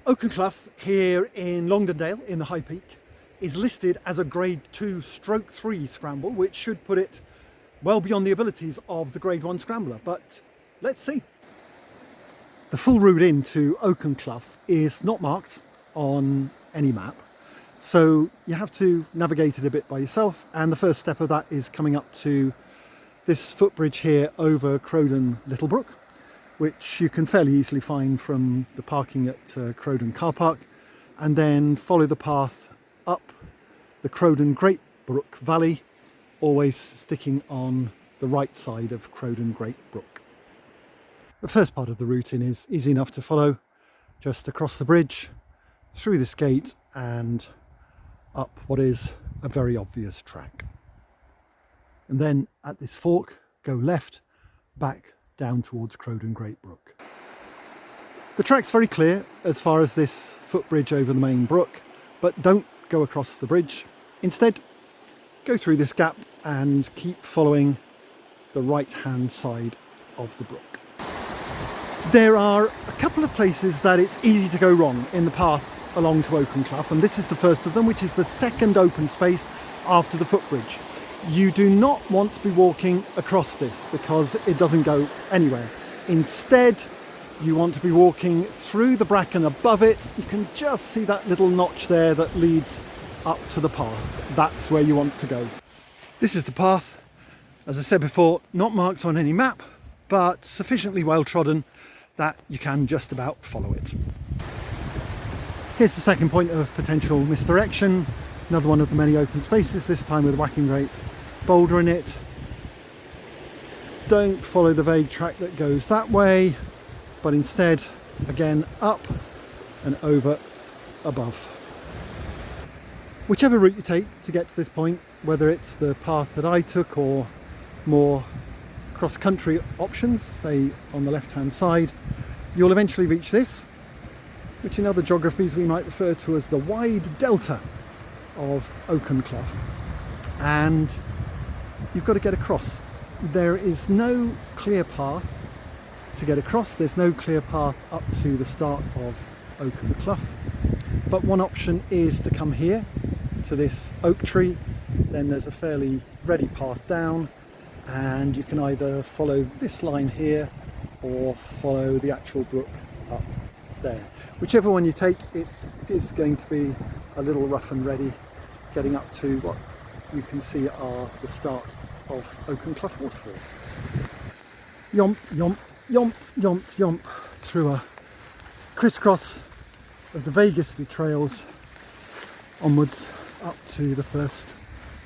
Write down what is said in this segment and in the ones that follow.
Oaken Clough here in Longdendale in the High Peak is listed as a grade 2/3 scramble, which should put it well beyond the abilities of the grade 1 scrambler, but let's see. The full route into Oaken Clough is not marked on any map, so you have to navigate it a bit by yourself, and the first step of that is coming up to this footbridge here over Crowden Little Brook, which you can fairly easily find from the parking at Crowden car park, and then follow the path up the Crowden Great Brook Valley, always sticking on the right side of Crowden Great Brook. The first part of the route in is easy enough to follow, just across the bridge, through this gate and up what is a very obvious track. And then at this fork, go left, back down towards Crowden Great Brook. The track's very clear as far as this footbridge over the main brook, but don't go across the bridge. Instead, go through this gap and keep following the right-hand side of the brook. There are a couple of places that it's easy to go wrong in the path along to Oaken Clough, and this is the first of them, which is the second open space after the footbridge. You do not want to be walking across this because it doesn't go anywhere. Instead, you want to be walking through the bracken above it. You can just see that little notch there that leads up to the path. That's where you want to go. This is the path, as I said before, not marked on any map, but sufficiently well trodden that you can just about follow it. Here's the second point of potential misdirection. Another one of the many open spaces, this time with a whacking great boulder in it. Don't follow the vague track that goes that way, but instead, again, up and over above. Whichever route you take to get to this point, whether it's the path that I took or more cross-country options, say on the left-hand side, you'll eventually reach this, which in other geographies we might refer to as the wide delta of Oaken Clough, and you've got to get across. There is no clear path to get across. There's no clear path up to the start of Oaken Clough, but one option is to come here to this oak tree. Then there's a fairly ready path down, and you can either follow this line here or follow the actual brook up there. Whichever one you take, it is going to be a little rough and ready getting up to what you can see are the start of Oaken Clough waterfalls. Yomp, yomp, yomp, yomp, yomp through a crisscross of the vaguest of trails onwards up to the first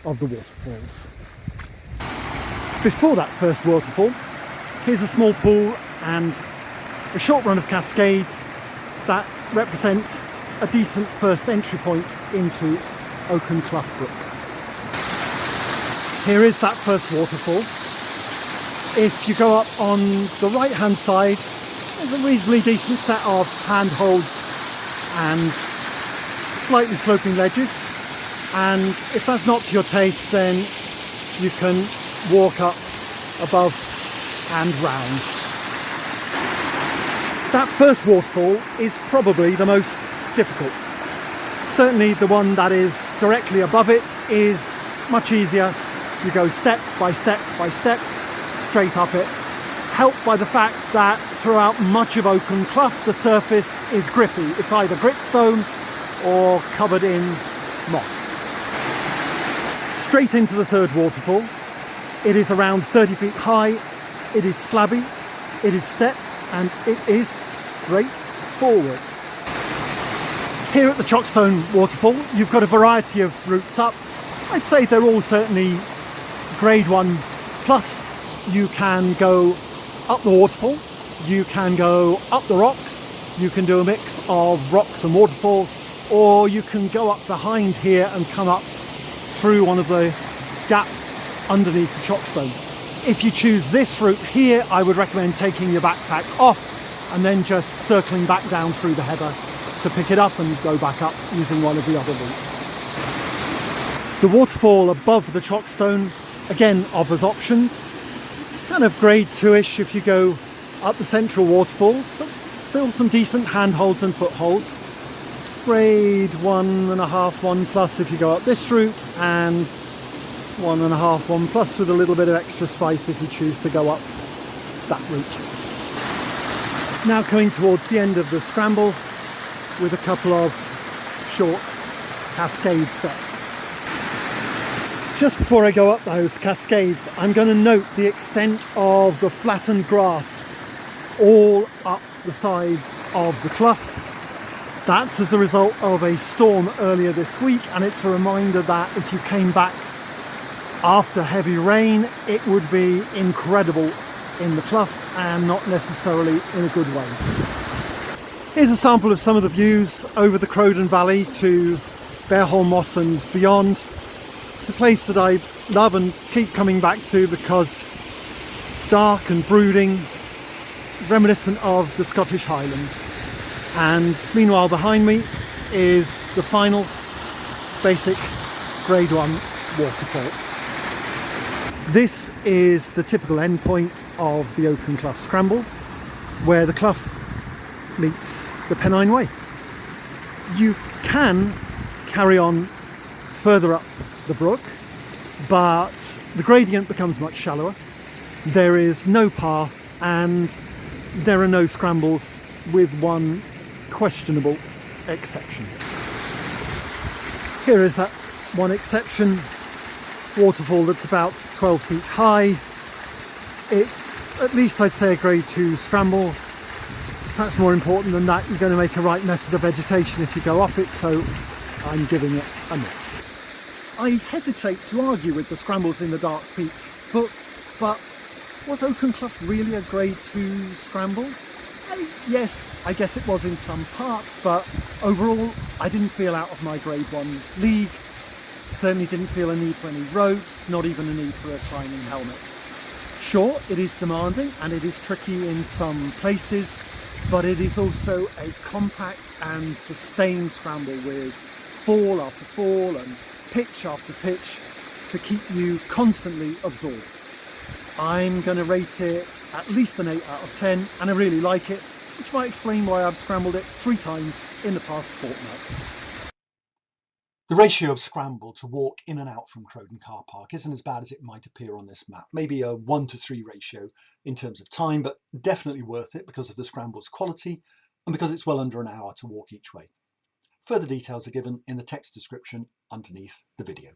of the waterfalls. Before that first waterfall, here's a small pool and a short run of cascades that represent a decent first entry point into Oaken Clough Brook. Here is that first waterfall. If you go up on the right hand side, there's a reasonably decent set of handholds and slightly sloping ledges, and if that's not to your taste, then you can walk up above and round. That first waterfall is probably the most difficult. Certainly the one that is directly above it is much easier. You go step by step by step straight up it, helped by the fact that throughout much of Oaken Clough the surface is grippy. It's either gritstone or covered in moss. Straight into the third waterfall. It is around 30 feet high, it is slabby, it is stepped, and it is straightforward. Here at the Chockstone waterfall, you've got a variety of routes up. I'd say they're all certainly grade 1 plus. You can go up the waterfall, you can go up the rocks, you can do a mix of rocks and waterfall, or you can go up behind here and come up through one of the gaps underneath the Chockstone. If you choose this route here, I would recommend taking your backpack off and then just circling back down through the heather to pick it up and go back up using one of the other routes. The waterfall above the Chockstone again offers options. Kind of grade 2-ish if you go up the central waterfall, but still some decent handholds and footholds. grade 1.5, 1 plus if you go up this route, and 1.5, 1 plus with a little bit of extra spice if you choose to go up that route. Now coming towards the end of the scramble with a couple of short cascade sets. Just before I go up those cascades, I'm going to note the extent of the flattened grass all up the sides of the clough. That's as a result of a storm earlier this week, and it's a reminder that if you came back after heavy rain, it would be incredible in the clough and not necessarily in a good way. Here's a sample of some of the views over the Crowden Valley to Bearholm Moss and beyond. It's a place that I love and keep coming back to because dark and brooding, reminiscent of the Scottish Highlands. And meanwhile behind me is the final basic grade 1 waterfall. This is the typical endpoint of the Oaken Clough Scramble, where the clough meets the Pennine Way. You can carry on further up the brook, but the gradient becomes much shallower. There is no path and there are no scrambles, with one questionable exception. Here is that one exception, waterfall that's about 12 feet high. It's at least, I'd say, a grade 2 scramble. Perhaps more important than that, you're going to make a right mess of the vegetation if you go up it, so I'm giving it a miss. I hesitate to argue with the scrambles in the dark peak, but was Oaken Clough really a grade 2 scramble? Yes, I guess it was in some parts, but overall I didn't feel out of my grade 1 league. Certainly didn't feel a need for any ropes, not even a need for a climbing helmet. Sure, it is demanding and it is tricky in some places, but it is also a compact and sustained scramble with fall after fall and pitch after pitch to keep you constantly absorbed. I'm going to rate it at least an 8 out of 10, and I really like it, which might explain why I've scrambled it 3 times in the past fortnight. The ratio of scramble to walk in and out from Crowden Car Park isn't as bad as it might appear on this map. Maybe a 1:3 ratio in terms of time, but definitely worth it because of the scramble's quality and because it's well under an hour to walk each way. Further details are given in the text description underneath the video.